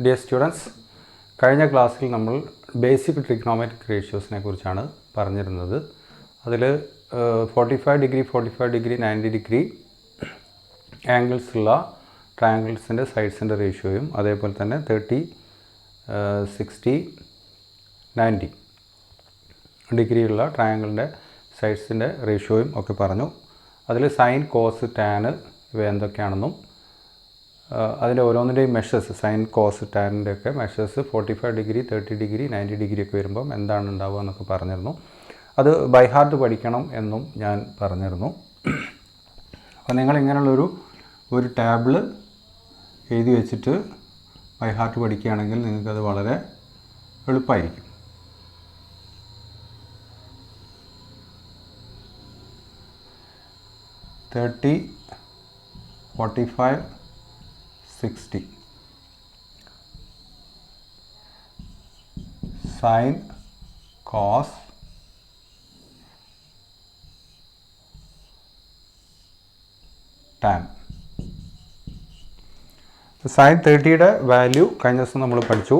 Dear students, കഴിഞ്ഞ ക്ലാസ്സിൽ നമ്മൾ ബേസിക് ട്രിഗ്നോമെട്രിക് റേഷ്യോസിനെ കുറിച്ചാണ് പറഞ്ഞിരുന്നത്. അതിൽ 45 ഡിഗ്രി 90 ഡിഗ്രി ആംഗിൾസ് ഉള്ള ട്രയാങ്കിൾസിൻ്റെ സൈഡ്സിൻ്റെ റേഷ്യോയും അതേപോലെ തന്നെ 30, 60, 90 ഡിഗ്രിയുള്ള ട്രയാങ്കിളിൻ്റെ സൈഡ്സിൻ്റെ റേഷ്യോയും ഒക്കെ പറഞ്ഞു. അതിൽ സൈൻ, കോസ്, ടാന് ഇവ എന്തൊക്കെയാണെന്നും അതിൻ്റെ ഓരോന്നിൻ്റെയും മെഷേഴ്സ്, സൈൻ, കോസ്, ടാനിൻ്റെ ഒക്കെ മെഷേഴ്സ് 45 ഡിഗ്രി 30 ഡിഗ്രി 90 ഡിഗ്രി ഒക്കെ വരുമ്പം എന്താണ് ഉണ്ടാവുക എന്നൊക്കെ പറഞ്ഞിരുന്നു. അത് ബൈ ഹാർട്ട് പഠിക്കണം എന്നും ഞാൻ പറഞ്ഞിരുന്നു. അപ്പോൾ നിങ്ങൾ ഇങ്ങനെയുള്ളൊരു ടാബിള് എഴുതി വെച്ചിട്ട് ബൈ ഹാർട്ട് പഠിക്കുകയാണെങ്കിൽ നിങ്ങൾക്കത് വളരെ എളുപ്പമായിരിക്കും. Thirty 45 60 sin, cos, tan. Sine 30യുടെ വാല്യൂ കഴിഞ്ഞ ദിവസം നമ്മൾ പഠിച്ചു.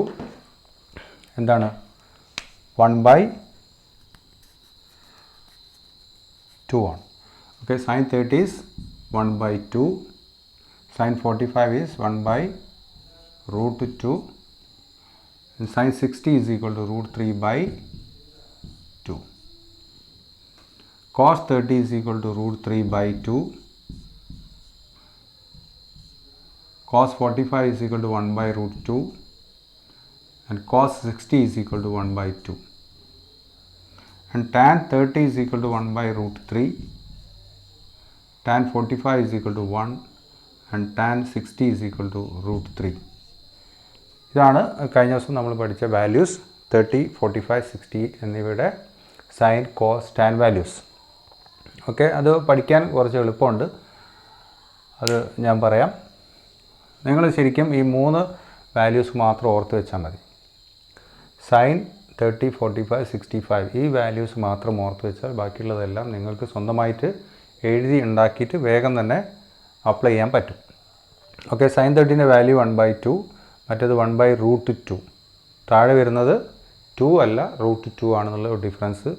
എന്താണ്? 1/2 ആണ്. Okay, sine 30 is 1/2. Sin 45 is 1/√2 and sin 60 is equal to √3/2. Cos 30 is equal to √3/2. Cos 45 is equal to 1/√2 and cos 60 is equal to 1/2. And tan 30 is equal to 1/√3. Tan 45 is equal to 1 and tan 60 is equal to √3. ഇതാണ് കഴിഞ്ഞ ദിവസം നമ്മൾ പഠിച്ച values. 30, 45, 60 എന്നിവയുടെ sine, cos, tan values. Okay, അത് പഠിക്കാൻ കുറച്ച് എളുപ്പമുണ്ട്. അത് ഞാൻ പറയാം. നിങ്ങൾ ശരിക്കും ഈ 3 വാല്യൂസ് മാത്രം ഓർത്ത് വെച്ചാൽ മതി. സൈൻ, 30, 45, 65 ഈ വാല്യൂസ് മാത്രം ഓർത്ത് വെച്ചാൽ ബാക്കിയുള്ളതെല്ലാം നിങ്ങൾക്ക് സ്വന്തമായിട്ട് എഴുതി ഉണ്ടാക്കിയിട്ട് വേഗം തന്നെ അപ്ലൈ ചെയ്യാൻ പറ്റും. ഓക്കെ, സൈൻ 30ൻ്റെ വാല്യൂ 1/2, മറ്റേത് 1/√2. താഴെ വരുന്നത് 2 അല്ല √2 ആണെന്നുള്ള ഒരു ഡിഫറൻസ്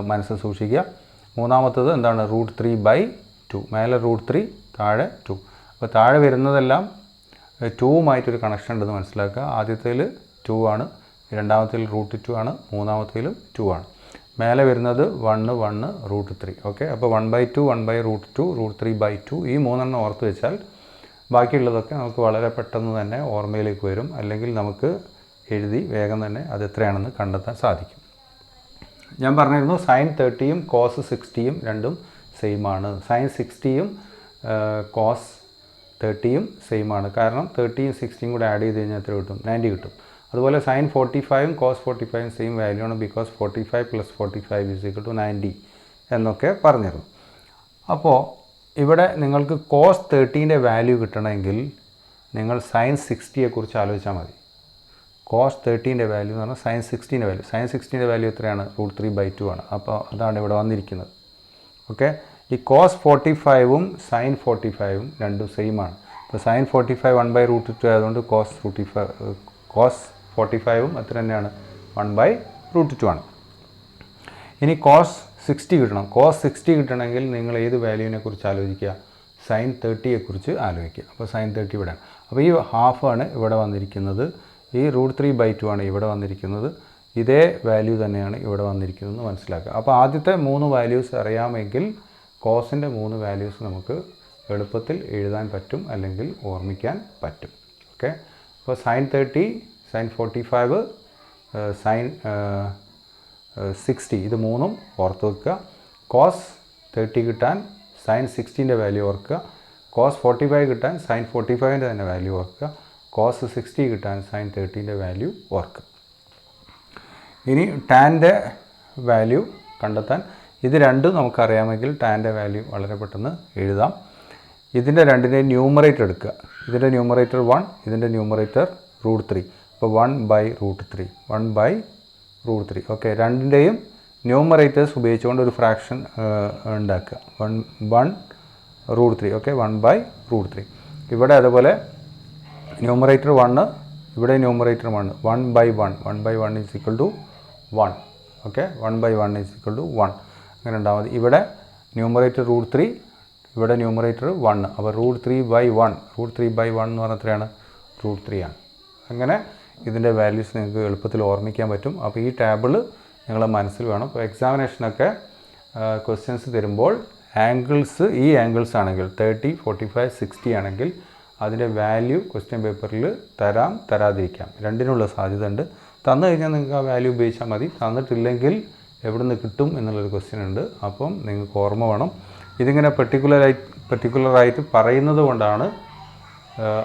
മനസ്സിൽ സൂക്ഷിക്കുക. മൂന്നാമത്തത് എന്താണ്? √3/2. മേലെ √3, താഴെ 2. അപ്പോൾ താഴെ വരുന്നതെല്ലാം 2വുമായിട്ടൊരു കണക്ഷൻ ഉണ്ടെന്ന് മനസ്സിലാക്കുക. ആദ്യത്തേൽ 2 ആണ്, രണ്ടാമത്തേൽ √2 ആണ്, മൂന്നാമത്തേലും 2 ആണ്. മേലെ വരുന്നത് 1, 1, √3. ഓക്കെ, അപ്പോൾ 1/2, 1/√2, √3/2 ഈ 3 ഓർത്ത് വെച്ചാൽ ബാക്കിയുള്ളതൊക്കെ നമുക്ക് വളരെ പെട്ടെന്ന് തന്നെ ഓർമ്മയിലേക്ക് വരും. അല്ലെങ്കിൽ നമുക്ക് എഴുതി വേഗം തന്നെ അത് എത്രയാണെന്ന് കണ്ടെത്താൻ സാധിക്കും. ഞാൻ പറഞ്ഞിരുന്നു സൈൻ 30യും കോസ് 60യും രണ്ടും സെയിം ആണ്. സൈൻ 60യും കോസ് 30യും സെയിം ആണ്. കാരണം 30യും 60യും കൂടെ ആഡ് ചെയ്ത് കഴിഞ്ഞാൽ എത്ര കിട്ടും? 90 കിട്ടും. അതുപോലെ സൈൻ 45യും കോസ് 45യും സെയിം വാല്യൂ ആണ്. ബിക്കോസ് 45 + 45 = 90 എന്നൊക്കെ പറഞ്ഞിരുന്നു. അപ്പോൾ ഇവിടെ നിങ്ങൾക്ക് കോസ് 30ൻ്റെ വാല്യൂ കിട്ടണമെങ്കിൽ നിങ്ങൾ സൈൻ 60യെക്കുറിച്ച് ആലോചിച്ചാൽ മതി. കോസ് 30ൻ്റെ വാല്യൂ എന്ന് പറഞ്ഞാൽ സൈൻ 60ൻ്റെ വാല്യൂ. സൈൻ 60ൻ്റെ വാല്യൂ എത്രയാണ്? √3/2 ആണ്. അപ്പോൾ അതാണ് ഇവിടെ വന്നിരിക്കുന്നത്. ഓക്കെ, ഈ കോസ് 45ഉം സൈൻ 45ഉം രണ്ടും സെയിം ആണ്. അപ്പോൾ സൈൻ 45 1/√2 ആയതുകൊണ്ട് കോസ് 45ഉം അത്ര തന്നെയാണ്, 1/√2 ആണ്. ഇനി കോസ് 60 കിട്ടണം. കോസ് 60 കിട്ടണമെങ്കിൽ നിങ്ങൾ ഏത് വാല്യൂവിനെ കുറിച്ച് ആലോചിക്കുക? സൈൻ 30യെക്കുറിച്ച് ആലോചിക്കുക. അപ്പോൾ സൈൻ 30 ഇവിടെയാണ്. അപ്പോൾ ഈ ഹാഫാണ് ഇവിടെ വന്നിരിക്കുന്നത്. ഈ √3/2 ആണ് ഇവിടെ വന്നിരിക്കുന്നത്. ഇതേ വാല്യൂ തന്നെയാണ് ഇവിടെ വന്നിരിക്കുന്നതെന്ന് മനസ്സിലാക്കുക. അപ്പോൾ ആദ്യത്തെ 3 വാല്യൂസ് അറിയാമെങ്കിൽ കോസിൻ്റെ 3 വാല്യൂസ് നമുക്ക് എളുപ്പത്തിൽ എഴുതാൻ പറ്റും, അല്ലെങ്കിൽ ഓർമ്മിക്കാൻ പറ്റും. ഓക്കെ, അപ്പോൾ സൈൻ 30, സൈൻ 45, സൈൻ 60 ഇത് 3ഉം ഓർത്ത് വെക്കുക. കോസ് 30 കിട്ടാൻ സൈൻ 60ൻ്റെ വാല്യൂ ഓർക്കുക. കോസ് 45 കിട്ടാൻ സൈൻ 45ൻ്റെ തന്നെ വാല്യൂ ഓർക്കുക. കോസ് 60 കിട്ടാൻ സൈൻ 30ൻ്റെ വാല്യൂ ഓർക്കുക. ഇനി ടാൻ്റെ വാല്യൂ കണ്ടെത്താൻ ഇത് രണ്ടും നമുക്കറിയാമെങ്കിൽ ടാൻ്റെ വാല്യൂ വളരെ പെട്ടെന്ന് എഴുതാം. ഇതിൻ്റെ രണ്ടിൻ്റെയും ന്യൂമറേറ്റർ എടുക്കുക. ഇതിൻ്റെ ന്യൂമറേറ്റർ 1, ഇതിൻ്റെ ന്യൂമറേറ്റർ √3. അപ്പോൾ 1/√3, 1/√3. ഓക്കെ, രണ്ടിൻ്റെയും ന്യൂമറേറ്റേഴ്സ് ഉപയോഗിച്ചുകൊണ്ട് ഒരു ഫ്രാക്ഷൻ ഉണ്ടാക്കുക. 1/√3. ഓക്കെ, 1/√3. ഇവിടെ അതുപോലെ ന്യൂമറേറ്റർ 1, ഇവിടെ numerator 1 1/1 is equal to 1. Okay, 1/1 is equal to 1 അങ്ങനെ ഉണ്ടാവും മതി. ഇവിടെ ന്യൂമറേറ്റർ √3, ഇവിടെ ന്യൂമറേറ്റർ 1. അപ്പോൾ √3/1 എന്ന് പറഞ്ഞാൽ എത്രയാണ്? √3 ആണ്. അങ്ങനെ ഇതിൻ്റെ വാല്യൂസ് നിങ്ങൾക്ക് എളുപ്പത്തിൽ ഓർമ്മിക്കാൻ പറ്റും. അപ്പോൾ ഈ ടേബിൾ നിങ്ങളെ മനസ്സിൽ വേണം. അപ്പോൾ എക്സാമിനേഷനൊക്കെ ക്വസ്റ്റ്യൻസ് തരുമ്പോൾ ആംഗിൾസ്, ഈ ആംഗിൾസ് ആണെങ്കിൽ 30, 45, 60 ആണെങ്കിൽ അതിൻ്റെ വാല്യൂ ക്വസ്റ്റ്യൻ പേപ്പറിൽ തരാതിരിക്കാം, രണ്ടിനുള്ള സാധ്യത ഉണ്ട്. തന്നു കഴിഞ്ഞാൽ നിങ്ങൾക്ക് ആ വാല്യൂ ഉപയോഗിച്ചാൽ മതി. തന്നിട്ടില്ലെങ്കിൽ എവിടെ നിന്ന് കിട്ടും എന്നുള്ളൊരു ക്വസ്റ്റ്യൻ ഉണ്ട്. അപ്പം നിങ്ങൾക്ക് ഓർമ്മ വേണം. ഇതിങ്ങനെ പെർട്ടിക്കുലറായിട്ട് പറയുന്നത് കൊണ്ടാണ്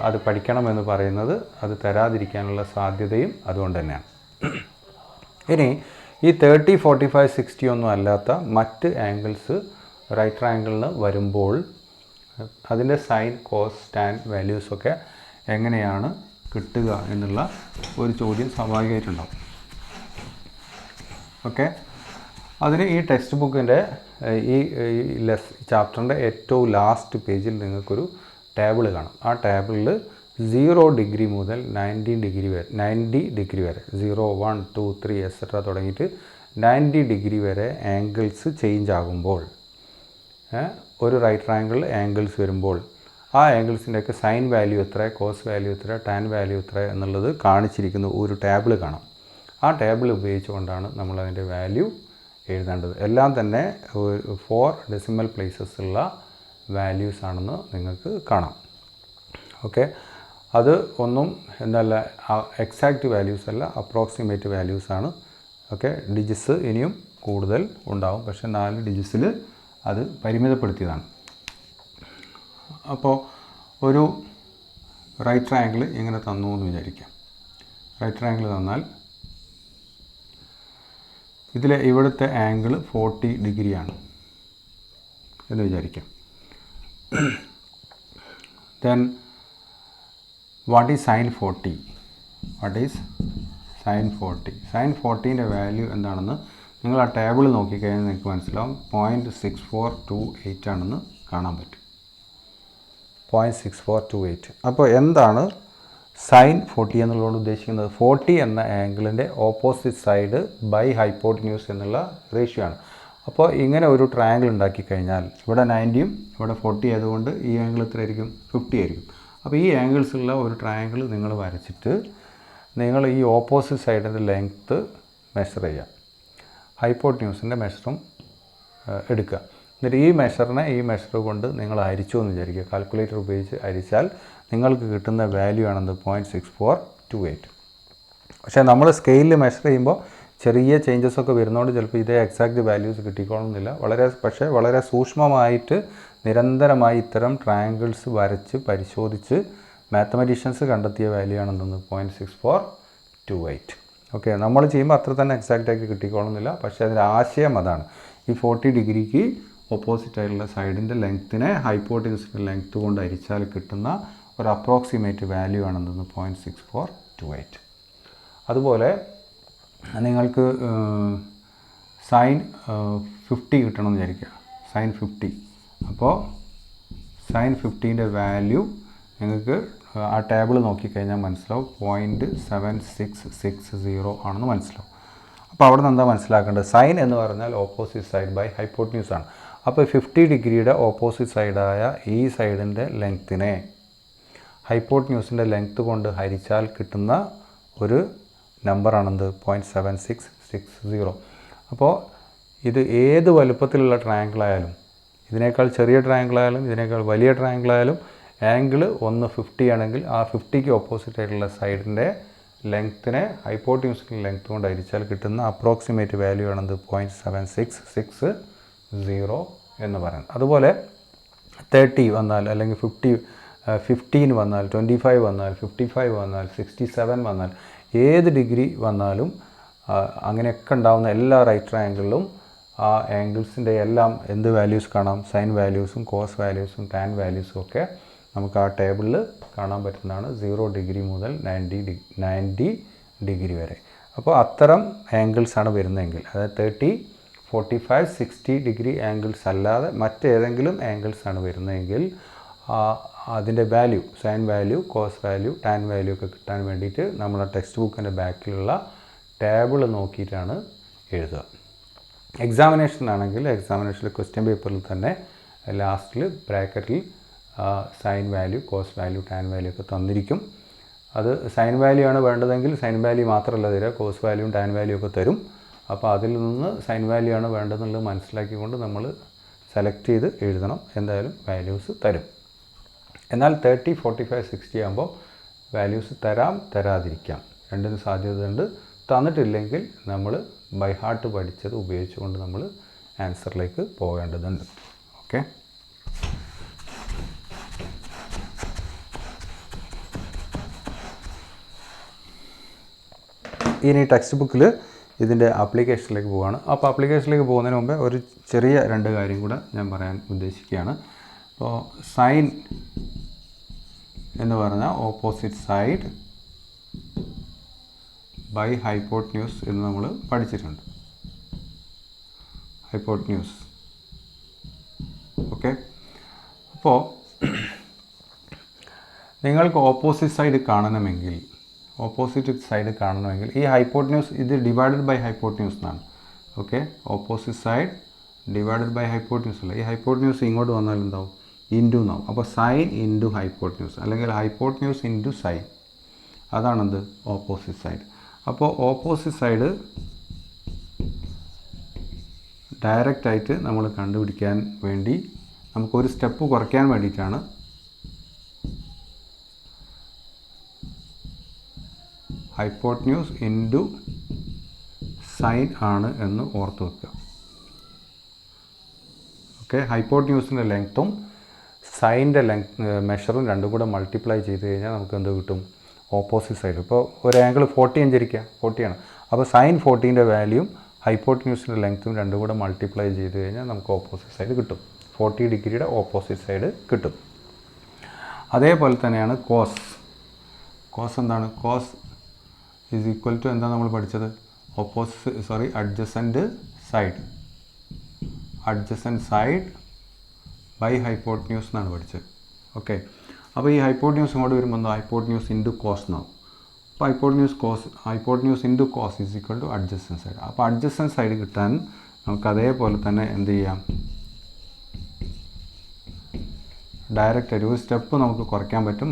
അത് പഠിക്കണമെന്ന് പറയുന്നത്. അത് തരാതിരിക്കാനുള്ള സാധ്യതയും അതുകൊണ്ട് തന്നെയാണ്. ഇനി ഈ 30, 45, 60 ഒന്നും അല്ലാത്ത മറ്റ് ആംഗിൾസ് റൈറ്റ് ട്രയാങ്കിളിന് വരുമ്പോൾ അതിൻ്റെ സൈൻ, കോസ്, ടാൻ വാല്യൂസൊക്കെ എങ്ങനെയാണ് കിട്ടുക എന്നുള്ള ഒരു ചോദ്യം സ്വാഭാവികമായിട്ടുണ്ടാവും. ഓക്കെ, അതിന് ഈ ടെക്സ്റ്റ് ബുക്കിൻ്റെ ഈ ചാപ്റ്ററിൻ്റെ ഏറ്റവും ലാസ്റ്റ് പേജിൽ നിങ്ങൾക്കൊരു ടേബിൾ കാണാം. ആ ടേബിളിൽ 0 ഡിഗ്രി മുതൽ 90 ഡിഗ്രി വരെ 0, 1, 2, 3 എക്സെട്ര തുടങ്ങിയിട്ട് 90 ഡിഗ്രി വരെ ആംഗിൾസ് ചേഞ്ച് ആകുമ്പോൾ, ഒരു റൈറ്റ് ട്രയാങ്കിളിൽ ആംഗിൾസ് വരുമ്പോൾ ആ ആംഗിൾസിൻ്റെയൊക്കെ സൈൻ വാല്യൂ എത്ര, കോസ് വാല്യൂ എത്ര, ടാൻ വാല്യൂ എത്ര എന്നുള്ളത് കാണിച്ചിരിക്കുന്ന ഒരു ടേബിൾ കാണാം. ആ ടേബിൾ ഉപയോഗിച്ചുകൊണ്ടാണ് നമ്മളതിൻ്റെ വാല്യൂ എഴുതേണ്ടത്. എല്ലാം തന്നെ 4 ഡെസിമൽ പ്ലേസസ് ഉള്ള വാല്യൂസ് ആണെന്ന് നിങ്ങൾക്ക് കാണാം. ഓക്കെ, അത് ഒന്നും എന്നല്ല, എക്സാക്റ്റ് വാല്യൂസ് അല്ല, അപ്രോക്സിമേറ്റ് വാല്യൂസ് ആണ്. ഓക്കെ, ഡിജിറ്റ്സ് ഇനിയും കൂടുതൽ ഉണ്ടാവും, പക്ഷേ 4 ഡിജിറ്റ്സിൽ അത് പരിമിതപ്പെടുത്തിയതാണ്. അപ്പോൾ ഒരു റൈറ്റ് ട്രയാങ്കിൾ ഇങ്ങനെ തന്നു എന്ന് വിചാരിക്കാം. റൈറ്റ് ട്രയാങ്കിൾ തന്നാൽ ഇതിലെ ഇവിടുത്തെ ആംഗിൾ 40 ഡിഗ്രിയാണ് എന്ന് വിചാരിക്കാം. Then what is sine 40? Sine 40ൻ്റെ വാല്യൂ എന്താണെന്ന് നിങ്ങൾ ആ ടേബിൾ നോക്കിക്കഴിഞ്ഞാൽ നിങ്ങൾക്ക് മനസ്സിലാവും. 0.6428 ആണെന്ന് കാണാൻ പറ്റും. 0.6428. അപ്പോൾ എന്താണ് സൈൻ 40 എന്നുള്ളതുകൊണ്ട് ഉദ്ദേശിക്കുന്നത്? 40 എന്ന ആംഗിളിൻ്റെ ഓപ്പോസിറ്റ് സൈഡ് ബൈ ഹൈപ്പോട്ടന്യൂസ് എന്നുള്ള റേഷ്യോ ആണ്. അപ്പോൾ ഇങ്ങനെ ഒരു ട്രയാങ്കിൾ ഉണ്ടാക്കി കഴിഞ്ഞാൽ ഇവിടെ 90യും ഇവിടെ 40 ആയതുകൊണ്ട് ഈ ആംഗിൾ എത്ര ആയിരിക്കും? 50 ആയിരിക്കും. അപ്പോൾ ഈ ആംഗിൾസുള്ള ഒരു ട്രയാങ്കിൾ നിങ്ങൾ വരച്ചിട്ട് നിങ്ങൾ ഈ ഓപ്പോസിറ്റ് സൈഡിൻ്റെ ലെങ്ത്ത് മെഷർ ചെയ്യുക, ഹൈപ്പോട്ടന്യൂസിൻ്റെ മെഷറും എടുക്കുക. എന്നിട്ട് ഈ മെഷർ കൊണ്ട് നിങ്ങൾ അരിച്ചു എന്ന് വിചാരിക്കുക. കാൽക്കുലേറ്റർ ഉപയോഗിച്ച് അരിച്ചാൽ നിങ്ങൾക്ക് കിട്ടുന്ന വാല്യൂ ആണെന്ന് 0.6428. പക്ഷേ നമ്മൾ സ്കെയിലിൽ മെഷർ ചെയ്യുമ്പോൾ ചെറിയ ചേഞ്ചസ് ഒക്കെ വരുന്നതുകൊണ്ട് ചിലപ്പോൾ ഇതേ എക്സാക്റ്റ് വാല്യൂസ് കിട്ടിക്കോളുന്നില്ല. പക്ഷേ വളരെ സൂക്ഷ്മമായിട്ട് നിരന്തരമായി ഇത്തരം ട്രയാങ്കിൾസ് വരച്ച് പരിശോധിച്ച് മാത്തമാറ്റീഷ്യൻസ് കണ്ടെത്തിയ വാല്യൂ ആണെന്ന് 0.6428. ഓക്കെ, നമ്മൾ ചെയ്യുമ്പോൾ അത്ര തന്നെ എക്സാക്റ്റായിട്ട് കിട്ടിക്കോളുന്നില്ല. പക്ഷേ അതിൻ്റെ ആശയം അതാണ്. ഈ 40 ഡിഗ്രിക്ക് ഓപ്പോസിറ്റായിട്ടുള്ള സൈഡിൻ്റെ ലെങ്ത്തിനെ ഹൈപ്പോട്ടന്യൂസിൻ്റെ ലെങ്ത്ത് കൊണ്ട് അരിച്ചാൽ കിട്ടുന്ന ഒരു അപ്രോക്സിമേറ്റ് വാല്യൂ ആണെന്ന് 0.6428. അതുപോലെ നിങ്ങൾക്ക് സൈൻ 50 കിട്ടണമെന്ന് വിചാരിക്കുക. സൈൻ 50. അപ്പോൾ സൈൻ 50ൻ്റെ വാല്യൂ നിങ്ങൾക്ക് ആ ടേബിൾ നോക്കിക്കഴിഞ്ഞാൽ മനസ്സിലാവും. 0.7660 ആണെന്ന് മനസ്സിലാവും. അപ്പോൾ അവിടെ നിന്ന് എന്താ മനസ്സിലാക്കേണ്ടത്? സൈൻ എന്ന് പറഞ്ഞാൽ ഓപ്പോസിറ്റ് സൈഡ് ബൈ ഹൈപ്പോട്ടന്യൂസ് ആണ്. അപ്പോൾ 50 ഡിഗ്രിയുടെ ഓപ്പോസിറ്റ് സൈഡായ ഈ സൈഡിൻ്റെ ലെങ്ത്തിനെ ഹൈപ്പോട്ടന്യൂസിൻ്റെ ലെങ്ത്ത് കൊണ്ട് ഹരിച്ചാൽ കിട്ടുന്ന ഒരു നമ്പറാണെന്ത്? 0.7660. അപ്പോൾ ഇത് ഏത് വലുപ്പത്തിലുള്ള ട്രയാങ്കിളായാലും, ഇതിനേക്കാൾ ചെറിയ ട്രയാങ്കിളായാലും ഇതിനേക്കാൾ വലിയ ട്രയാങ്കിളായാലും, ആംഗിൾ 50 ആണെങ്കിൽ ആ 50ക്ക് ഓപ്പോസിറ്റ് ആയിട്ടുള്ള സൈഡിൻ്റെ ലെങ്ത്തിനെ ഹൈപ്പോട്ടന്യൂസിൻ്റെ ലെങ്ത്ത് കൊണ്ട് ഹരിച്ചാൽ കിട്ടുന്ന അപ്രോക്സിമേറ്റ് വാല്യൂ ആണെന്ത്? 0.7660 എന്ന് പറയുന്നത്. അതുപോലെ 30 വന്നാൽ, അല്ലെങ്കിൽ 15 വന്നാൽ, 25 വന്നാൽ, 55 വന്നാൽ, 67 വന്നാൽ, ഏത് ഡിഗ്രി വന്നാലും അങ്ങനെയൊക്കെ ഉണ്ടാകുന്ന എല്ലാ റൈറ്റ് ട്രയാങ്കിളിലും ആ ആംഗിൾസിൻ്റെ എല്ലാം എന്ത് വാല്യൂസ് കാണാം? സൈൻ വാല്യൂസും കോസ് വാല്യൂസും ടാൻ വാല്യൂസും ഒക്കെ നമുക്ക് ആ ടേബിളിൽ കാണാൻ പറ്റുന്നതാണ്. 0 ഡിഗ്രി മുതൽ 90 ഡിഗ്രി വരെ. അപ്പോൾ അത്തരം ആംഗിൾസാണ് വരുന്നതെങ്കിൽ, അതായത് 30, 45, 60 ഡിഗ്രി ആംഗിൾസ് അല്ലാതെ മറ്റേതെങ്കിലും ആംഗിൾസാണ് വരുന്നതെങ്കിൽ അതിൻ്റെ value, sine value, cos value, tan value ഒക്കെ കിട്ടാൻ വേണ്ടിയിട്ട് നമ്മുടെ ടെക്സ്റ്റ് ബുക്കിൻ്റെ ബാക്കിലുള്ള ടേബിൾ നോക്കിയിട്ടാണ് എഴുതുക. എക്സാമിനേഷനാണെങ്കിൽ എക്സാമിനേഷനിൽ ക്വസ്റ്റ്യൻ പേപ്പറിൽ തന്നെ ലാസ്റ്റിൽ ബ്രാക്കറ്റിൽ sine value, cos value, tan value ഒക്കെ തന്നിരിക്കും. അത് സൈൻ വാല്യൂ ആണ് വേണ്ടതെങ്കിൽ സൈൻ വാല്യൂ മാത്രമല്ല തരിക, കോസ് വാല്യൂവും ടാൻ വാല്യൂ ഒക്കെ തരും. അപ്പോൾ അതിൽ നിന്ന് സൈൻ വാല്യൂ ആണ് വേണ്ടതെന്നുള്ളത് മനസ്സിലാക്കിക്കൊണ്ട് നമ്മൾ സെലക്ട് ചെയ്ത് എഴുതണം. എന്തായാലും വാല്യൂസ് തരും. എന്നാൽ 30, 45, 60 ആകുമ്പോൾ വാല്യൂസ് തരാം, തരാതിരിക്കാം, രണ്ടിനും സാധ്യതയുണ്ട്. തന്നിട്ടില്ലെങ്കിൽ നമ്മൾ ബൈ ഹാർട്ട് പഠിച്ചത് ഉപയോഗിച്ചുകൊണ്ട് നമ്മൾ ആൻസറിലേക്ക് പോകേണ്ടതുണ്ട്. ഓക്കെ. ഇനി ടെക്സ്റ്റ് ബുക്കിൽ ഇതിൻ്റെ ആപ്ലിക്കേഷനിലേക്ക് പോവുകയാണ്. അപ്പോൾ ആപ്ലിക്കേഷനിലേക്ക് പോകുന്നതിന് മുമ്പേ ഒരു ചെറിയ 2 കാര്യം കൂടെ ഞാൻ പറയാൻ ഉദ്ദേശിക്കുകയാണ്. അപ്പോൾ സൈൻ എന്ന് പറഞ്ഞാൽ ഓപ്പോസിറ്റ് സൈഡ് ബൈ ഹൈപ്പോട്ട്ന്യൂസ് എന്ന് നമ്മൾ പഠിച്ചിട്ടുണ്ട്. ഹൈപ്പോട്ട്ന്യൂസ്. ഓക്കെ. അപ്പോൾ നിങ്ങൾക്ക് ഓപ്പോസിറ്റ് സൈഡ് കാണണമെങ്കിൽ ഈ ഹൈപ്പോട്ട്ന്യൂസ് ഇത് ഡിവൈഡഡ് ബൈ ഹൈപ്പോട്ട്ന്യൂസ് എന്നാണ്. Okay. Opposite side divided by hypotenuse അല്ല. ഈ ഹൈപ്പോട്ട്ന്യൂസ് ഇങ്ങോട്ട് വന്നാൽ എന്താവും? ഇൻറ്റു എന്നാവും. അപ്പോൾ സൈൻ ഇൻറ്റു ഹൈപ്പോട്ട്ന്യൂസ് അല്ലെങ്കിൽ ഹൈപ്പോട്ട്ന്യൂസ് ഇൻറ്റു സൈൻ, അതാണെന്ത്? Opposite side. അപ്പോൾ ഓപ്പോസിറ്റ് സൈഡ് ഡയറക്റ്റായിട്ട് നമ്മൾ കണ്ടുപിടിക്കാൻ വേണ്ടി നമുക്കൊരു സ്റ്റെപ്പ് കുറയ്ക്കാൻ വേണ്ടിയിട്ടാണ് ഹൈപ്പോട്ട്ന്യൂസ് ഇൻറ്റു സൈൻ ആണ് എന്ന് ഓർത്ത് വെക്കുക. ഓക്കെ. ഹൈപ്പോട്ട്ന്യൂസിൻ്റെ ലെങ്ത്തും സൈൻ്റെ മെഷറും രണ്ടും കൂടെ മൾട്ടിപ്ലൈ ചെയ്ത് കഴിഞ്ഞാൽ നമുക്ക് എന്ത് കിട്ടും? Opposite side. ഇപ്പോൾ ഒരു ആംഗിൾ 40 അഞ്ചിരിക്കുക, 40 ആണ്. അപ്പോൾ സൈൻ 40ൻ്റെ വാല്യൂയും ഹൈപ്പോട്ട്ന്യൂസിൻ്റെ ലെങ്ത്തും രണ്ടും കൂടെ മൾട്ടിപ്ലൈ ചെയ്ത് കഴിഞ്ഞാൽ നമുക്ക് ഓപ്പോസിറ്റ് സൈഡ് കിട്ടും. 40 ഡിഗ്രിയുടെ ഓപ്പോസിറ്റ് സൈഡ് കിട്ടും. അതേപോലെ തന്നെയാണ് കോസ്. കോസ് എന്താണ്? കോസ് ഈസ് ഈക്വൽ ടു എന്താ നമ്മൾ പഠിച്ചത്? അഡ്ജസൻറ്റ് സൈഡ് ബൈ ഹൈപ്പോട്ട്ന്യൂസ് എന്നാണ് പഠിച്ചത്. ഓക്കെ. അപ്പോൾ ഈ ഹൈപ്പോട്ട്ന്യൂസ് ഇങ്ങോട്ട് വരുമ്പോൾ എന്താ? ഹൈപ്പോട്ട്ന്യൂസ് ഇൻറ്റു കോസ് എന്നാവും. അപ്പോൾ hypotenuse into cos is equal to adjacent side. അപ്പോൾ അഡ്ജസൻറ്റ് സൈഡ് കിട്ടാൻ നമുക്ക് അതേപോലെ തന്നെ എന്ത് ചെയ്യാം? ഡയറക്റ്റ് ഒരു സ്റ്റെപ്പ് നമുക്ക് കുറയ്ക്കാൻ പറ്റും.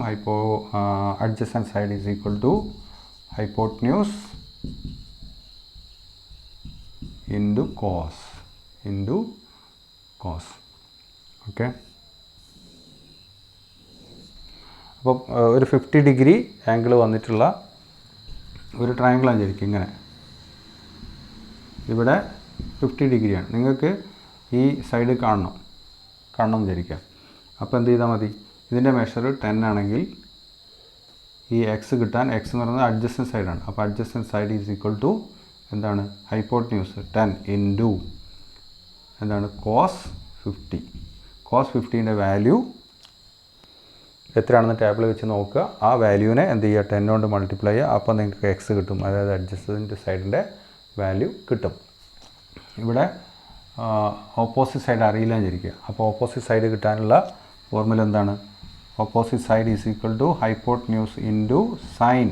Adjacent side is equal to hypotenuse into cos. Okay. അപ്പോൾ ഒരു 50 ഡിഗ്രി ആംഗിൾ വന്നിട്ടുള്ള ഒരു ട്രയാങ്കിൾ ആയിരിക്കും ഇങ്ങനെ. ഇവിടെ 50 ഡിഗ്രിയാണ്. നിങ്ങൾക്ക് ഈ സൈഡ് കാണണം വിചാരിക്കാം. അപ്പോൾ എന്ത് ചെയ്താൽ മതി? ഇതിൻ്റെ മെഷർ 10 ആണെങ്കിൽ ഈ എക്സ് കിട്ടാൻ, എക്സ് എന്ന് പറയുന്നത് അഡ്ജസ്റ്റൻറ്റ് സൈഡാണ്. അപ്പോൾ adjacent side is equal to എന്താണ്? ഹൈപ്പോട്ട്ന്യൂസ് 10 ഇൻറ്റു എന്താണ്? കോസ് 50. കോസ് 50ൻ്റെ വാല്യൂ എത്രയാണെന്ന് ടേബിൾ വെച്ച് നോക്കുക. ആ വാല്യൂവിനെ എന്ത് ചെയ്യുക? 10 കൊണ്ട് മൾട്ടിപ്ലൈ ചെയ്യുക. അപ്പോൾ നിങ്ങൾക്ക് എക്സ് കിട്ടും. അതായത് അഡ്ജസ്റ്റൻറ്റ് സൈഡിൻ്റെ വാല്യൂ കിട്ടും. ഇവിടെ ഓപ്പോസിറ്റ് സൈഡ് അറിയില്ല എന്നിരിക്കുക. അപ്പോൾ ഓപ്പോസിറ്റ് സൈഡ് കിട്ടാനുള്ള ഫോർമുല എന്താണ്? Opposite side is equal to hypotenuse into sine.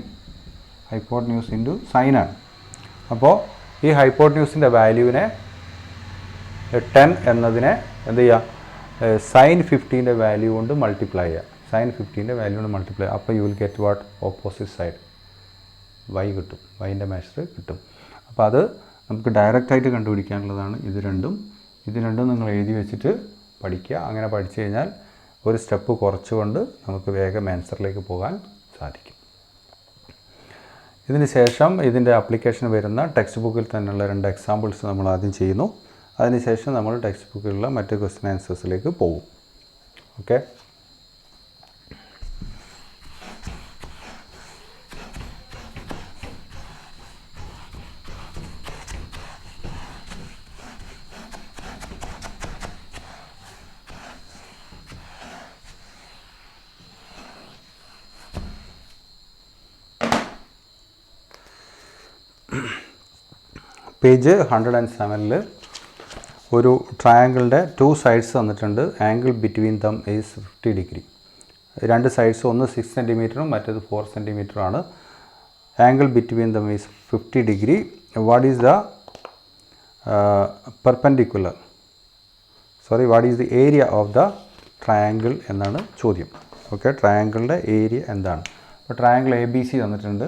Hypotenuse into സൈനാണ്. അപ്പോൾ ഈ ഹൈപ്പോട്ട്ന്യൂസിൻ്റെ വാല്യൂവിനെ 10 എന്നതിനെ എന്ത് ചെയ്യുക? സൈൻ 50ൻ്റെ വാല്യൂ കൊണ്ട് മൾട്ടിപ്ലൈ ചെയ്യുക. സൈൻ 50ൻ്റെ വാല്യൂ കൊണ്ട് മൾട്ടിപ്ലൈ. അപ്പോൾ you will get what? Opposite side Y കിട്ടും. വൈൻ്റെ മെഷർ കിട്ടും. അപ്പോൾ അത് നമുക്ക് ഡയറക്റ്റായിട്ട് കണ്ടുപിടിക്കാനുള്ളതാണ് ഇത് രണ്ടും നിങ്ങൾ എഴുതി വെച്ചിട്ട് പഠിക്കുക. അങ്ങനെ പഠിച്ചു കഴിഞ്ഞാൽ ഒരു സ്റ്റെപ്പ് കുറച്ചുകൊണ്ട് നമുക്ക് വേഗം ആൻസറിലേക്ക് പോകാൻ സാധിക്കും. ഇതിന് ശേഷം ഇതിൻ്റെ ആപ്ലിക്കേഷൻ വരുന്ന ടെക്സ്റ്റ് ബുക്കിൽ തന്നെയുള്ള 2 എക്സാമ്പിൾസ് നമ്മൾ ആദ്യം ചെയ്യുന്നു. അതിനുശേഷം നമ്മൾ ടെക്സ്റ്റ് ബുക്കിലുള്ള മറ്റ് ക്വസ്റ്റ്യൻ ആൻസേഴ്സിലേക്ക് പോകും. ഓക്കെ. പേജ് 107 ഒരു ട്രയാങ്കിളിൻ്റെ 2 സൈഡ്സ് തന്നിട്ടുണ്ട്. Angle between them is 50 degree. രണ്ട് സൈഡ്സ് ഒന്ന് 6 സെൻറ്റിമീറ്ററും മറ്റേത് 4 സെൻറ്റിമീറ്ററുമാണ്. Angle between them is 50 degree. What is the perpendicular what is the area of the triangle എന്നാണ് ചോദ്യം. ഓക്കെ, ട്രയാങ്കിളിൻ്റെ ഏരിയ എന്താണ്? അപ്പോൾ ട്രയാങ്കിൾ ABC തന്നിട്ടുണ്ട്.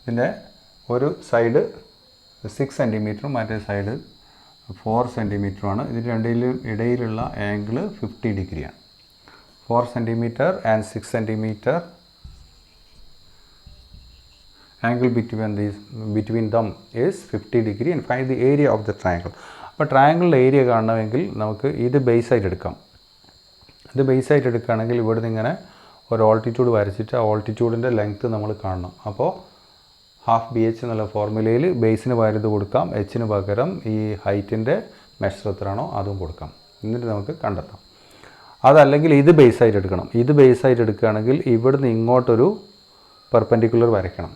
ഇതിൻ്റെ ഒരു സൈഡ് 6 സെൻറ്റിമീറ്ററും മറ്റേ സൈഡ് 4 സെൻറ്റിമീറ്ററുമാണ്. ഇതിന് രണ്ടിലും ഇടയിലുള്ള ആംഗിൾ 50 ഡിഗ്രിയാണ്. 4 centimetre and 6 centimetre angle between them is 50 degree and find the area of the triangle. അപ്പോൾ ട്രയാങ്കിളിൻ്റെ ഏരിയ കാണണമെങ്കിൽ നമുക്ക് ഇത് ബേസായിട്ട് എടുക്കാം. ഇത് ബേസായിട്ട് എടുക്കുകയാണെങ്കിൽ ഇവിടുന്ന് ഇങ്ങനെ ഒരു ഓൾട്ടിറ്റ്യൂഡ് വരച്ചിട്ട് ആ ഓൾട്ടിറ്റ്യൂഡിൻ്റെ ലെങ്ത്ത് നമ്മൾ കാണണം. അപ്പോൾ ഹാഫ് BH എന്നുള്ള ഫോർമുലയിൽ ബേസിന് പകരം ഇത് കൊടുക്കാം, എച്ചിന് പകരം ഈ ഹൈറ്റിൻ്റെ മെഷർ എത്രയാണോ അതും കൊടുക്കാം. എന്നിട്ട് നമുക്ക് കണ്ടെത്താം. അതല്ലെങ്കിൽ ഇത് ബേസായിട്ട് എടുക്കണം. ഇത് ബേസായിട്ട് എടുക്കുകയാണെങ്കിൽ ഇവിടുന്ന് ഇങ്ങോട്ടൊരു പെർപെൻഡിക്കുലർ വരയ്ക്കണം.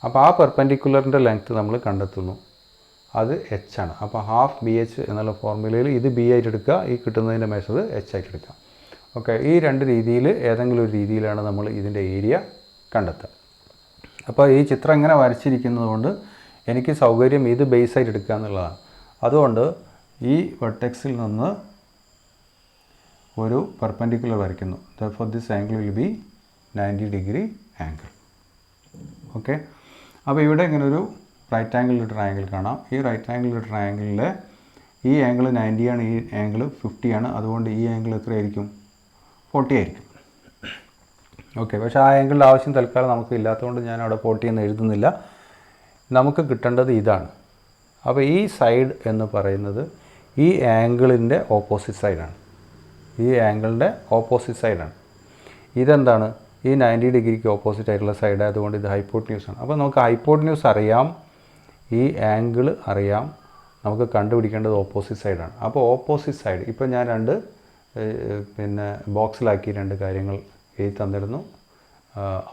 അപ്പോൾ ആ പെർപെൻഡിക്കുലറിൻ്റെ ലെങ്ത്ത് നമ്മൾ കണ്ടെത്തുന്നു, അത് H ആണ്. അപ്പോൾ ഹാഫ് BH എന്നുള്ള ഫോർമുലയിൽ ഇത് B ആയിട്ട് എടുക്കുക, ഈ കിട്ടുന്നതിൻ്റെ മെഷർ H ആയിട്ട് എടുക്കാം. ഓക്കെ, ഈ രണ്ട് രീതിയിൽ ഏതെങ്കിലും ഒരു രീതിയിലാണ് നമ്മൾ ഇതിൻ്റെ ഏരിയ കണ്ടെത്തുക. അപ്പോൾ ഈ ചിത്രം ഇങ്ങനെ വരച്ചിരിക്കുന്നത് കൊണ്ട് എനിക്ക് സൗകര്യം ഇത് ബേസായിട്ട് എടുക്കുക എന്നുള്ളതാണ്. അതുകൊണ്ട് ഈ വെർട്ടെക്സിൽ നിന്ന് ഒരു പെർപെൻഡിക്കുലർ വരയ്ക്കുന്നു. For this angle will be 90 degree angle. Okay, അപ്പോൾ ഇവിടെ ഇങ്ങനെ ഒരു റൈറ്റ് ആംഗിൾ ട്രയാങ്കിൾ കാണാം. ഈ റൈറ്റ് ആംഗിൾ ട്രയാങ്കിളിലെ ഈ ആംഗിൾ 90 ആണ്, ഈ ആംഗിൾ 50 ആണ്. അതുകൊണ്ട് ഈ ആംഗിൾ എത്രയായിരിക്കും? 40 ആയിരിക്കും. ഓക്കെ, പക്ഷേ ആ ആംഗിളിൻ്റെ ആവശ്യം തൽക്കാലം നമുക്ക് ഇല്ലാത്തതുകൊണ്ട് ഞാൻ അവിടെ 40 എന്ന് എഴുതുന്നില്ല. നമുക്ക് കിട്ടേണ്ടത് ഇതാണ്. അപ്പോൾ ഈ സൈഡ് എന്ന് പറയുന്നത് ഈ ആംഗിളിൻ്റെ ഓപ്പോസിറ്റ് സൈഡാണ്. ഈ ആംഗിളിൻ്റെ ഓപ്പോസിറ്റ് സൈഡാണ്. ഇതെന്താണ്? ഈ 90 ഡിഗ്രിക്ക് ഓപ്പോസിറ്റ് ആയിട്ടുള്ള സൈഡ് ആയതുകൊണ്ട് ഇത് ഹൈപ്പോട്ട്ന്യൂസ് ആണ്. അപ്പോൾ നമുക്ക് ഹൈപ്പോട്ട്ന്യൂസ് അറിയാം, ഈ ആംഗിൾ അറിയാം, നമുക്ക് കണ്ടുപിടിക്കേണ്ടത് ഓപ്പോസിറ്റ് സൈഡാണ്. അപ്പോൾ ഓപ്പോസിറ്റ് സൈഡ് ഇപ്പോൾ ഞാൻ രണ്ട് ബോക്സിലാക്കി രണ്ട് കാര്യങ്ങൾ എഴുതി തന്നിരുന്നു.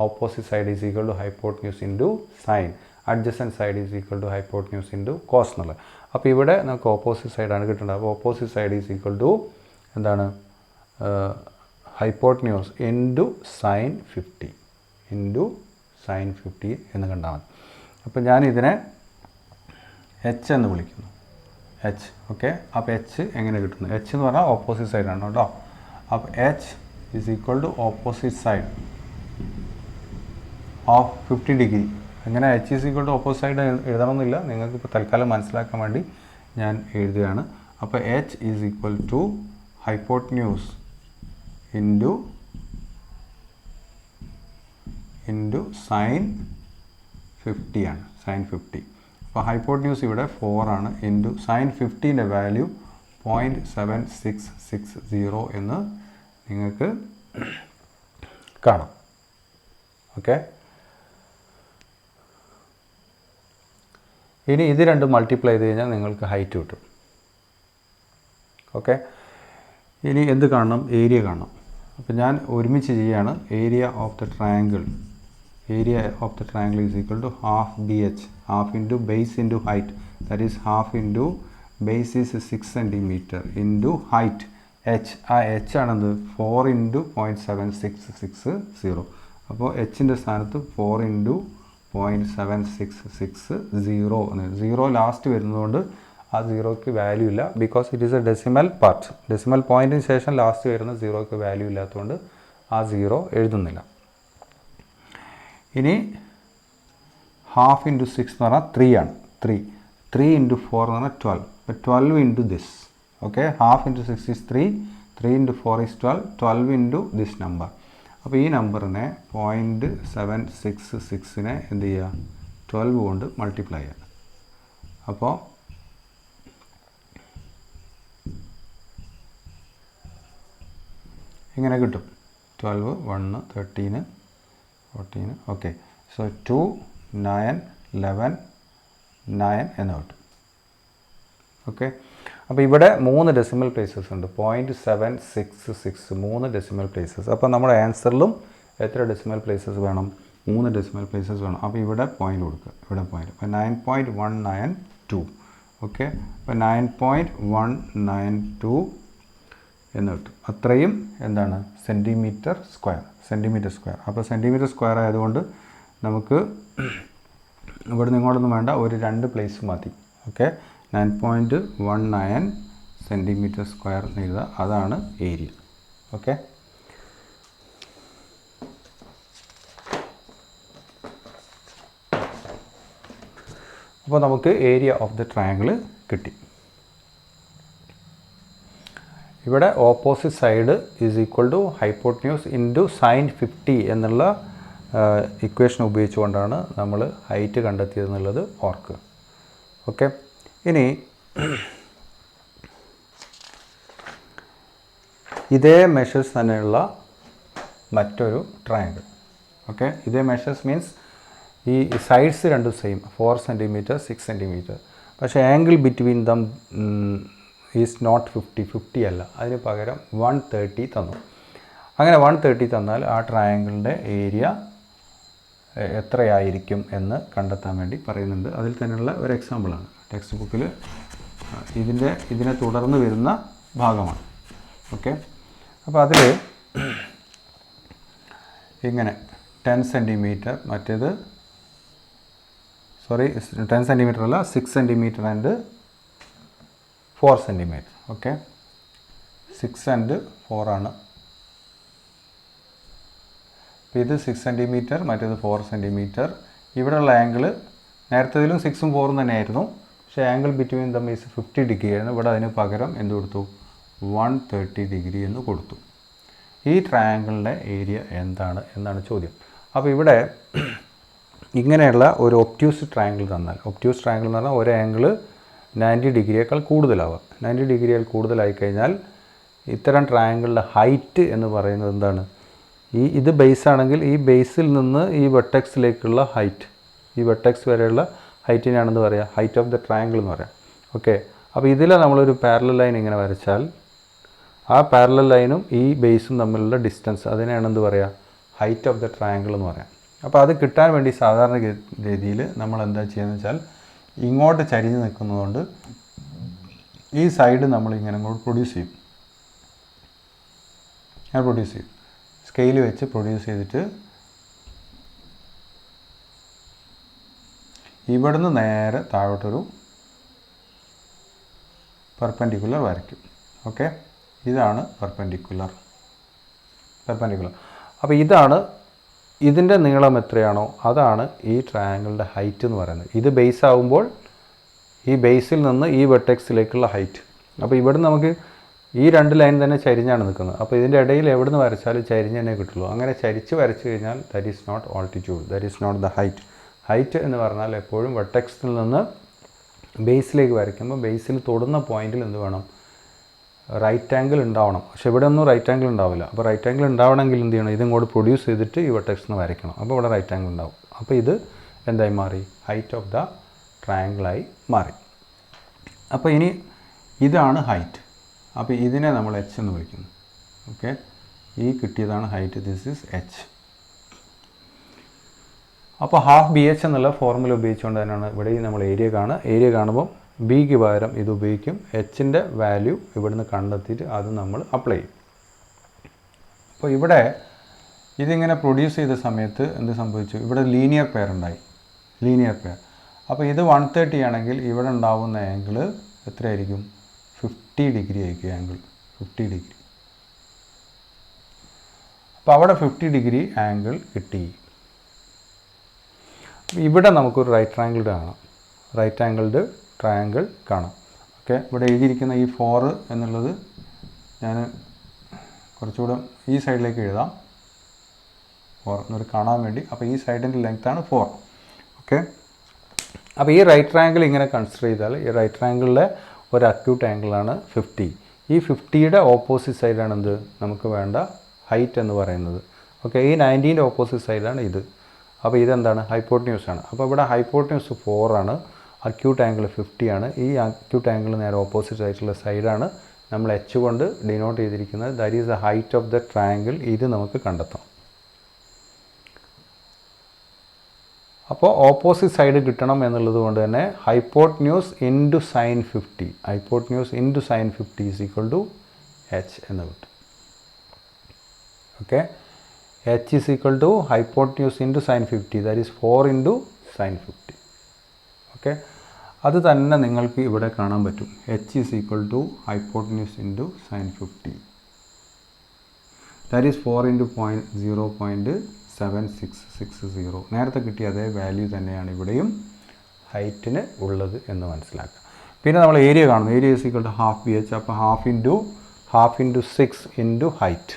Opposite side is equal to hypotenuse into sine, adjacent side is equal to hypotenuse into cos എന്നുള്ളത്. അപ്പോൾ ഇവിടെ നമുക്ക് ഓപ്പോസിറ്റ് സൈഡാണ് കിട്ടേണ്ടത്. അപ്പോൾ opposite side is equal to എന്താണ്? ഹൈപ്പോട്ട്ന്യൂസ് ഇൻറ്റു സൈൻ 50 എന്ന് കണ്ടാൽ മതി. അപ്പോൾ ഞാനിതിനെ H എന്ന് വിളിക്കുന്നു. H. ഓക്കെ, അപ്പോൾ H എങ്ങനെ കിട്ടുന്നു? H എന്ന് പറഞ്ഞാൽ ഓപ്പോസിറ്റ് സൈഡാണ് കേട്ടോ. അപ്പോൾ H is equal to opposite side of 50 degree. അങ്ങനെ H is equal to opposite side എഴുതണമെന്നില്ല, നിങ്ങൾക്ക് ഇപ്പോൾ തൽക്കാലം മനസ്സിലാക്കാൻ വേണ്ടി ഞാൻ എഴുതുകയാണ്. അപ്പോൾ H is equal to hypotenuse into sine 50 ആണ്. സൈൻ 50. അപ്പോൾ ഹൈപ്പോട്ട്ന്യൂസ് ഇവിടെ 4 ആണ്. ഇൻറ്റു സൈൻ 50ൻ്റെ വാല്യൂ 0.7660 എന്ന് നിങ്ങൾക്ക് കാണാം. ഓക്കെ, ഇനി ഇത് രണ്ടും മൾട്ടിപ്ലൈ ചെയ്ത് കഴിഞ്ഞാൽ നിങ്ങൾക്ക് ഹൈറ്റ് കിട്ടും. ഓക്കെ, ഇനി എന്ത് കാണണം? ഏരിയ കാണണം. അപ്പോൾ ഞാൻ ഒരുമിച്ച് ചെയ്യുകയാണ്. Area of the triangle is equal to half BH, half into base into height, that is half into base is 6 centimetre into height H. ആ H ആണെന്ത്? 4 ഇൻറ്റു 0.7660. അപ്പോൾ Hൻ്റെ സ്ഥാനത്ത് 4 ഇൻറ്റു 0.7660 എന്ന്. 0 ലാസ്റ്റ് വരുന്നതുകൊണ്ട് ആ 0ക്ക് വാല്യൂ ഇല്ല, because it is a decimal part. Decimal പോയിൻറ്റിന് ശേഷം ലാസ്റ്റ് വരുന്ന 0ക്ക് വാല്യൂ ഇല്ലാത്തതുകൊണ്ട് ആ 0 എഴുതുന്നില്ല. ഇനി ഹാഫ് ഇൻറ്റു 6 എന്ന് പറഞ്ഞാൽ 3 ആണ്. 3 ഇൻറ്റു 4 എന്ന് പറഞ്ഞാൽ 12. അപ്പോൾ 12 into this. Okay, half into 6 is 3 into 4 is 12 into this number. അപ്പോൾ ഈ നമ്പറിനെ 0.766നെ എന്ത് ചെയ്യുക? 12 കൊണ്ട് മൾട്ടിപ്ലൈ ചെയ്യുക. അപ്പോൾ ഇങ്ങനെ കിട്ടും. 12, 1, 13, 14. ഓക്കെ, സോ 2, 9, 11, 9 എന്ന് കിട്ടും. ഓക്കെ, അപ്പോൾ ഇവിടെ 3 ഡെസിമൽ പ്ലേസസ് ഉണ്ട്. 0.766 3 ഡെസിമൽ പ്ലേസസ്. അപ്പോൾ നമ്മുടെ ആൻസറിലും എത്ര ഡെസിമൽ പ്ലേസസ് വേണം? 3 ഡെസിമൽ പ്ലേസസ് വേണം. അപ്പോൾ ഇവിടെ പോയിൻ്റ് കൊടുക്കുക, ഇവിടെ പോയിൻ്റ്. അപ്പോൾ 9.192. ഓക്കെ, അപ്പോൾ 9.192 എന്ന് കിട്ടും. അത്രയും എന്താണ് സെൻറ്റിമീറ്റർ സ്ക്വയർ. അപ്പോൾ സെൻറ്റിമീറ്റർ സ്ക്വയർ ആയതുകൊണ്ട് നമുക്ക് ഇവിടെ നിന്ന് ഇങ്ങോട്ടൊന്നും വേണ്ട, ഒരു 2 പ്ലേസ് മതി. ഓക്കെ, 9.19 സെൻറ്റിമീറ്റർ സ്ക്വയർ എന്ന് എഴുതുക, അതാണ് ഏരിയ. ഓക്കെ, അപ്പോൾ നമുക്ക് ഏരിയ ഓഫ് ദ ട്രയാങ്കിൾ കിട്ടി. ഇവിടെ opposite side is equal to hypotenuse into sine 50 എന്നുള്ള ഇക്വേഷൻ ഉപയോഗിച്ചുകൊണ്ടാണ് നമ്മൾ ഹൈറ്റ് കണ്ടെത്തിയതെന്നുള്ളത് ഓർക്കുക. ഓക്കെ, ഇനി ഇതേ മെഷേഴ്സ് തന്നെയുള്ള മറ്റൊരു ട്രയാങ്കിൾ. ഓക്കെ, ഇതേ മെഷേഴ്സ് മീൻസ് ഈ സൈഡ്സ് രണ്ടും സെയിം, 4 സെൻറ്റിമീറ്റർ 6 സെൻറ്റിമീറ്റർ. പക്ഷേ angle between them is not 50 അല്ല, അതിന് പകരം 130 തന്നു. അങ്ങനെ 130 തന്നാൽ ആ ട്രയാങ്കിളിൻ്റെ ഏരിയ എത്രയായിരിക്കും എന്ന് കണ്ടെത്താൻ വേണ്ടി പറയുന്നുണ്ട്. അതിൽ തന്നെയുള്ള ഒരു എക്സാമ്പിളാണ് ടെക്സ്റ്റ് ബുക്കിൽ ഇതിനെ തുടർന്ന് വരുന്ന ഭാഗമാണ്. ഓക്കെ, അപ്പോൾ അതിൽ ഇങ്ങനെ 10 സെൻറ്റിമീറ്റർ, മറ്റേത് 10 സെൻറ്റിമീറ്റർ അല്ല, 6 centimetre and 4 centimetre. Okay, 6 and 4 ആണ്. അപ്പോൾ ഇത് 6 സെൻറ്റിമീറ്റർ, മറ്റേത് 4 സെൻറ്റിമീറ്റർ. ഇവിടെയുള്ള ആംഗിൾ നേരത്തേതിലും 6ഉം 4ഉം തന്നെയായിരുന്നു, പക്ഷേ angle between them is 50 degree ആയിരുന്നു. ഇവിടെ അതിന് പകരം എന്ത് കൊടുത്തു, 130 ഡിഗ്രി എന്ന് കൊടുത്തു. ഈ ട്രയാങ്കിളിൻ്റെ ഏരിയ എന്താണ് എന്നാണ് ചോദ്യം. അപ്പോൾ ഇവിടെ ഇങ്ങനെയുള്ള ഒരു ഒബ്റ്റ്യൂസ് ട്രയാങ്കിൾ തന്നാൽ, ഒബ്റ്റ്യൂസ് ട്രയാങ്കിൾ എന്ന് പറഞ്ഞാൽ ഒരു ആംഗിൾ 90 ഡിഗ്രിയേക്കാൾ കൂടുതലാവുക. 90 ഡിഗ്രിയേക്കാൾ കൂടുതലായി കഴിഞ്ഞാൽ ഇത്തരം ട്രയാങ്കിളിൻ്റെ ഹൈറ്റ് എന്ന് പറയുന്നത് എന്താണ്, ഇത് ബേസ് ആണെങ്കിൽ ഈ ബേസിൽ നിന്ന് ഈ വെർട്ടെക്സിലേക്കുള്ള ഹൈറ്റ്, ഈ വെർട്ടെക്സ് വരെയുള്ള ഹൈറ്റിനാണെന്ന് പറയുക ഹൈറ്റ് ഓഫ് ദ ട്രയാങ്കിൾ എന്ന് പറയാം. ഓക്കെ, അപ്പോൾ ഇതിൽ നമ്മളൊരു പാരലൽ ലൈൻ ഇങ്ങനെ വരച്ചാൽ ആ പാരലൽ ലൈനും ഈ ബേസും തമ്മിലുള്ള ഡിസ്റ്റൻസ്, അതിനെയാണെന്ന് പറയുക ഹൈറ്റ് ഓഫ് ദ ട്രയാങ്കിൾ എന്ന് പറയാം. അപ്പോൾ അത് കിട്ടാൻ വേണ്ടി സാധാരണ രീതിയിൽ നമ്മൾ എന്താ ചെയ്യുന്നത് വെച്ചാൽ, ഇങ്ങോട്ട് ചരിഞ്ഞ് നിൽക്കുന്നതുകൊണ്ട് ഈ സൈഡ് നമ്മളിങ്ങനെ അങ്ങോട്ട് പ്രൊഡ്യൂസ് ചെയ്യും. സ്കെയിൽ വെച്ച് പ്രൊഡ്യൂസ് ചെയ്തിട്ട് ഇവിടുന്ന് നേരെ താഴോട്ടൊരു പെർപെൻഡിക്കുലർ വരയ്ക്കും. ഓക്കെ, ഇതാണ് പെർപെൻഡിക്കുലർ. അപ്പോൾ ഇതിൻ്റെ നീളം എത്രയാണോ അതാണ് ഈ ട്രയാങ്കിളിൻ്റെ ഹൈറ്റ് എന്ന് പറയുന്നത്. ഇത് ബേസ് ആകുമ്പോൾ ഈ ബേസിൽ നിന്ന് ഈ വെർട്ടെക്സിലേക്കുള്ള ഹൈറ്റ്. അപ്പോൾ ഇവിടുന്ന് നമുക്ക് ഈ 2 ലൈൻ തന്നെ ചരിഞ്ഞാണ് നിൽക്കുന്നത്. അപ്പോൾ ഇതിൻ്റെ ഇടയിൽ എവിടെ നിന്ന് വരച്ചാലും ചരിഞ്ഞ് തന്നെ കിട്ടുള്ളൂ. അങ്ങനെ ചരിച്ച് വരച്ച് കഴിഞ്ഞാൽ that is not altitude, that is not the height. Height എന്ന് പറഞ്ഞാൽ എപ്പോഴും വെർട്ടെക്സിൽ നിന്ന് ബേസിലേക്ക് വരയ്ക്കുമ്പോൾ ബേസിൽ തൊടുന്ന പോയിന്റിൽ എന്ത് വേണം, റൈറ്റ് ആംഗിൾ ഉണ്ടാവണം. പക്ഷേ ഇവിടെ ഒന്നും റൈറ്റ് ആംഗിൾ ഉണ്ടാവില്ല. അപ്പോൾ റൈറ്റ് ആംഗിൾ ഉണ്ടാവണമെങ്കിൽ എന്ത് ചെയ്യണം, ഇതിങ്ങോട്ട് പ്രൊഡ്യൂസ് ചെയ്തിട്ട് ഈ വെർട്ടെക്സിൽ നിന്ന് വരയ്ക്കണം. അപ്പോൾ ഇവിടെ റൈറ്റ് ആംഗിൾ ഉണ്ടാവും. അപ്പോൾ ഇത് എന്തായി മാറി, ഹൈറ്റ് ഓഫ് ദ ട്രയാങ്കിളായി മാറി. അപ്പോൾ ഇനി ഇതാണ് ഹൈറ്റ്. അപ്പോൾ ഇതിനെ നമ്മൾ എച്ച് എന്ന് വിളിക്കുന്നു. ഓക്കെ, ഈ കിട്ടിയതാണ് ഹൈറ്റ്, ദിസ് ഈസ് എച്ച്. അപ്പോൾ ഹാഫ് ബി എച്ച് എന്നുള്ള ഫോർമുല ഉപയോഗിച്ചുകൊണ്ട് തന്നെയാണ് ഇവിടെയും നമ്മൾ ഏരിയ കാണുമ്പോൾ ബിക്ക് പകരം ഇത് ഉപയോഗിക്കും. എച്ചിൻ്റെ വാല്യൂ ഇവിടുന്ന് കണ്ടെത്തിയിട്ട് അത് നമ്മൾ അപ്ലൈ ചെയ്യും. അപ്പോൾ ഇവിടെ ഇതിങ്ങനെ പ്രൊഡ്യൂസ് ചെയ്ത സമയത്ത് എന്ത് സംഭവിച്ചു, ഇവിടെ ലീനിയർ പെയർ ഉണ്ടായി. അപ്പോൾ ഇത് 130 ആണെങ്കിൽ ഇവിടെ ഉണ്ടാവുന്ന ആംഗിൾ എത്രയായിരിക്കും, 50 ഡിഗ്രി ആയിരിക്കും. Angle 50 degree. അപ്പോൾ അവിടെ 50 ഡിഗ്രി ആംഗിൾ കിട്ടി. ഇവിടെ നമുക്കൊരു റൈറ്റ് ആംഗിൾഡ് ട്രയാങ്കിൾ കാണാം. ഓക്കെ, ഇവിടെ എഴുതിയിരിക്കുന്ന ഈ 4 എന്നുള്ളത് ഞാൻ കുറച്ചുകൂടെ ഈ സൈഡിലേക്ക് എഴുതാം, 4 എന്നൊരു കാണാൻ വേണ്ടി. അപ്പോൾ ഈ സൈഡിൻ്റെ ലെങ്ത്താണ് 4. ഓക്കെ, അപ്പോൾ ഈ റൈറ്റ് ട്രയാങ്കിൾ ഇങ്ങനെ കൺസിഡർ ചെയ്താൽ ഈ റൈറ്റ് ട്രയാങ്കിളിലെ ഒരു അക്യൂട്ട് ആംഗിളാണ് 50. ഈ 50യുടെ ഓപ്പോസിറ്റ് സൈഡാണ് എന്ത് നമുക്ക് വേണ്ട ഹൈറ്റ് എന്ന് പറയുന്നത്. ഓക്കെ, ഈ 90ൻ്റെ ഓപ്പോസിറ്റ് സൈഡാണ് ഇത്. അപ്പോൾ ഇതെന്താണ്, ഹൈപ്പോട്ടന്യൂസാണ്. അപ്പോൾ ഇവിടെ ഹൈപ്പോട്ടന്യൂസ് 4 ആണ്, അക്യൂട്ട് ആംഗിൾ 50 ആണ്. ഈ അക്യൂട്ട് ആംഗിൾ നേരെ ഓപ്പോസിറ്റ് ആയിട്ടുള്ള സൈഡാണ് നമ്മൾ എച്ച് കൊണ്ട് ഡിനോട്ട് ചെയ്തിരിക്കുന്നത്. That is the height of the triangle. ഇത് നമുക്ക് കണ്ടെത്താം. അപ്പോൾ ഓപ്പോസിറ്റ് സൈഡ് കിട്ടണം എന്നുള്ളത് കൊണ്ട് തന്നെ hypotenuse into sine 50, hypotenuse into sine 50 is equal to H എന്ന് കിട്ടും. Okay, H is equal to hypotenuse into sine 50, that is 4 into sine 50. Okay, അത് തന്നെ നിങ്ങൾക്ക് ഇവിടെ കാണാൻ പറ്റും. H is equal to hypotenuse into sine 50, that is 4 into 0.7660. നേരത്തെ കിട്ടിയ അതേ വാല്യൂ തന്നെയാണ് ഇവിടെയും ഹൈറ്റിന് ഉള്ളത് എന്ന് മനസ്സിലാക്കുക. പിന്നെ നമ്മൾ ഏരിയ കാണുന്നു. Area is equal to half B H. അപ്പോൾ half into 6 into height.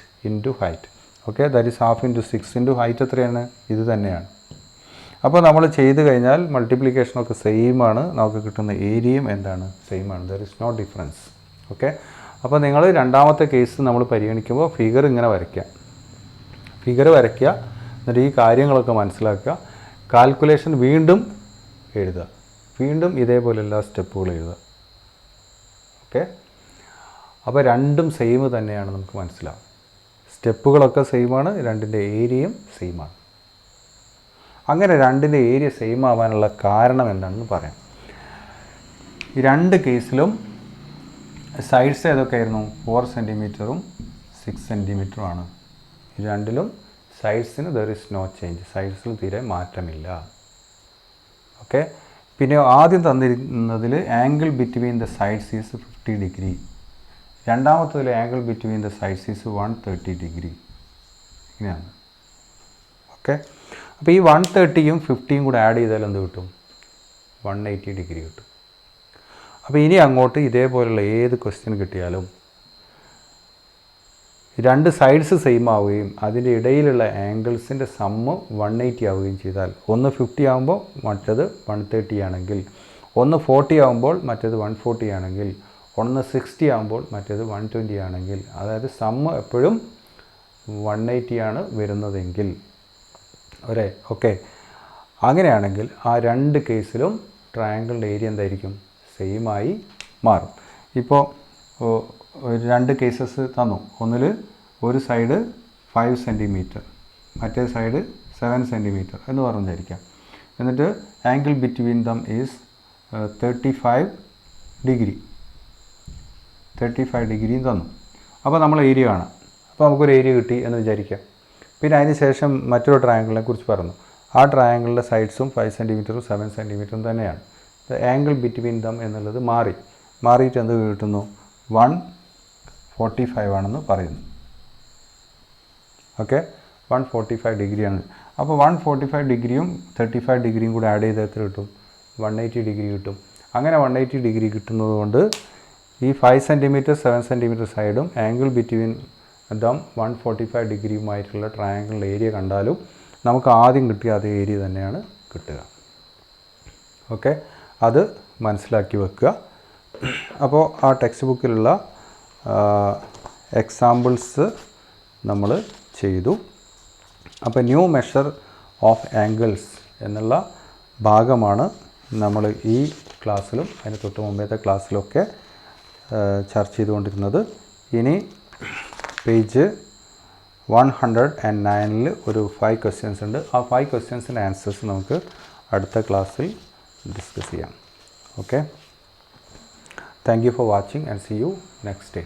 Okay, that is half into 6 into height എത്രയാണ്? ഇത് തന്നെയാണ്. അപ്പോൾ നമ്മൾ ചെയ്ത് കഴിഞ്ഞാൽ മൾട്ടിപ്ലിക്കേഷനൊക്കെ സെയിം ആണ്, നമുക്ക് കിട്ടുന്ന ഏരിയയും എന്താണ്? സെയിം ആണ്. There is no difference. Okay, അപ്പോൾ നിങ്ങൾ രണ്ടാമത്തെ കേസ് നമ്മൾ പരിഗണിക്കുമ്പോൾ ഫിഗർ ഇങ്ങനെ വരയ്ക്കുക, എന്നിട്ട് ഈ കാര്യങ്ങളൊക്കെ മനസ്സിലാക്കുക. കാൽക്കുലേഷൻ വീണ്ടും എഴുതുക, വീണ്ടും ഇതേപോലെയുള്ള സ്റ്റെപ്പുകൾ എഴുതുക. ഓക്കെ, അപ്പോൾ രണ്ടും സെയിം തന്നെയാണ് നമുക്ക് മനസ്സിലാവും. സ്റ്റെപ്പുകളൊക്കെ സെയിമാണ്, രണ്ടിൻ്റെ ഏരിയയും സെയിമാണ്. അങ്ങനെ രണ്ടിൻ്റെ ഏരിയ സെയിം ആവാനുള്ള കാരണം എന്താണെന്ന് പറയാം. ഈ രണ്ട് കേസിലും സൈഡ്സ് ഏതൊക്കെയായിരുന്നു? 4 സെൻറ്റിമീറ്ററും 6 സെൻറ്റിമീറ്ററും ആണ്. ഈ രണ്ടിലും സൈഡ്സിന് ദർ ഇസ് നോ ചേഞ്ച്, സൈഡ്സിൽ തീരെ മാറ്റമില്ല. ഓക്കെ, പിന്നെ ആദ്യം തന്നിരുന്നതിൽ angle between the sides is 50 degree, രണ്ടാമത്തതിൽ angle between the sides is 130 degree. ഇങ്ങനെയാണ്. ഓക്കെ, അപ്പോൾ ഈ 130യും 50യും കൂടെ ആഡ് ചെയ്താൽ എന്ത് കിട്ടും? 180 ഡിഗ്രി കിട്ടും. അപ്പോൾ ഇനി അങ്ങോട്ട് ഇതേപോലുള്ള ഏത് ക്വസ്റ്റ്യൻ കിട്ടിയാലും രണ്ട് സൈഡ്സ് സെയിം ആവുകയും അതിൻ്റെ ഇടയിലുള്ള ആംഗിൾസിൻ്റെ സമ്മ് 180 ആവുകയും ചെയ്താൽ, ഒന്ന് 50 ആകുമ്പോൾ മറ്റത് 130 ആണെങ്കിൽ, ഒന്ന് 40 ആകുമ്പോൾ മറ്റേത് 140 ആണെങ്കിൽ, ഒന്ന് 60 ആകുമ്പോൾ മറ്റേത് 120 ആണെങ്കിൽ, അതായത് സമ്മ് എപ്പോഴും 180 ആണ് വരുന്നതെങ്കിൽ ഒരേ. ഓക്കെ, അങ്ങനെയാണെങ്കിൽ ആ രണ്ട് കേസിലും ട്രയാങ്കിളിൻ്റെ ഏരിയ എന്തായിരിക്കും? സെയിമായി മാറും. ഇപ്പോൾ രണ്ട് കേസസ് തന്നു. ഒന്നിൽ ഒരു സൈഡ് 5 സെൻറ്റിമീറ്റർ, മറ്റേ സൈഡ് 7 സെൻറ്റിമീറ്റർ എന്ന് പറഞ്ഞിരിക്കാം. എന്നിട്ട് ആംഗിൾ ബിറ്റ്വീൻ ദം ഈസ് 35 ഡിഗ്രിയും തന്നു. അപ്പോൾ നമ്മൾ ഏരിയ കാണാം. അപ്പോൾ നമുക്കൊരു ഏരിയ കിട്ടി എന്ന് വിചാരിക്കാം. പിന്നെ അതിന് ശേഷം മറ്റൊരു ട്രയാങ്കിളിനെ കുറിച്ച് പറഞ്ഞു. ആ ട്രയാങ്കിളിൻ്റെ സൈഡ്സും 5 സെൻറ്റിമീറ്ററും 7 സെൻറ്റിമീറ്ററും തന്നെയാണ്. ആംഗിൾ ബിറ്റ്വീൻ ദം എന്നുള്ളത് മാറിയിട്ട് എന്ത് കിട്ടുന്നു? 145 ആണെന്ന് പറയുന്നു. ഓക്കെ, 145 ഡിഗ്രിയാണ്. അപ്പോൾ 145 ഡിഗ്രിയും 35 ഡിഗ്രിയും കൂടെ ആഡ് ചെയ്ത് എത്ര കിട്ടും? 180 ഡിഗ്രി കിട്ടും. അങ്ങനെ 180 ഡിഗ്രി കിട്ടുന്നത് കൊണ്ട് ഈ 5 സെൻറ്റിമീറ്റർ 7 സെൻറ്റിമീറ്റർ സൈഡും ആംഗിൾ ബിറ്റ്വീൻ ദം 145 ഡിഗ്രിയുമായിട്ടുള്ള ട്രയാങ്കിളിൻ്റെ ഏരിയ കണ്ടാലും നമുക്ക് ആദ്യം കിട്ടിയ അതേ ഏരിയ തന്നെയാണ് കിട്ടുക. ഓക്കെ, അത് മനസ്സിലാക്കി വെക്കുക. അപ്പോൾ ആ ടെക്സ്റ്റ് ബുക്കിലുള്ള എക്സാമ്പിൾസ് നമ്മൾ ചെയ്തു. അപ്പോൾ ന്യൂ മെഷർ ഓഫ് ആംഗിൾസ് എന്നുള്ള ഭാഗമാണ് നമ്മൾ ഈ ക്ലാസ്സിലും അതിന് തൊട്ട് മുമ്പത്തെ ക്ലാസ്സിലൊക്കെ ചർച്ച ചെയ്തുകൊണ്ടിരുന്നത്. ഇനി പേജ് 109 ഒരു 5 ക്വസ്റ്റ്യൻസ് ഉണ്ട്. ആ 5 ക്വസ്റ്റ്യൻസിൻ്റെ ആൻസേഴ്സ് നമുക്ക് അടുത്ത ക്ലാസ്സിൽ ഡിസ്കസ് ചെയ്യാം. Okay, thank you for watching and see you next day.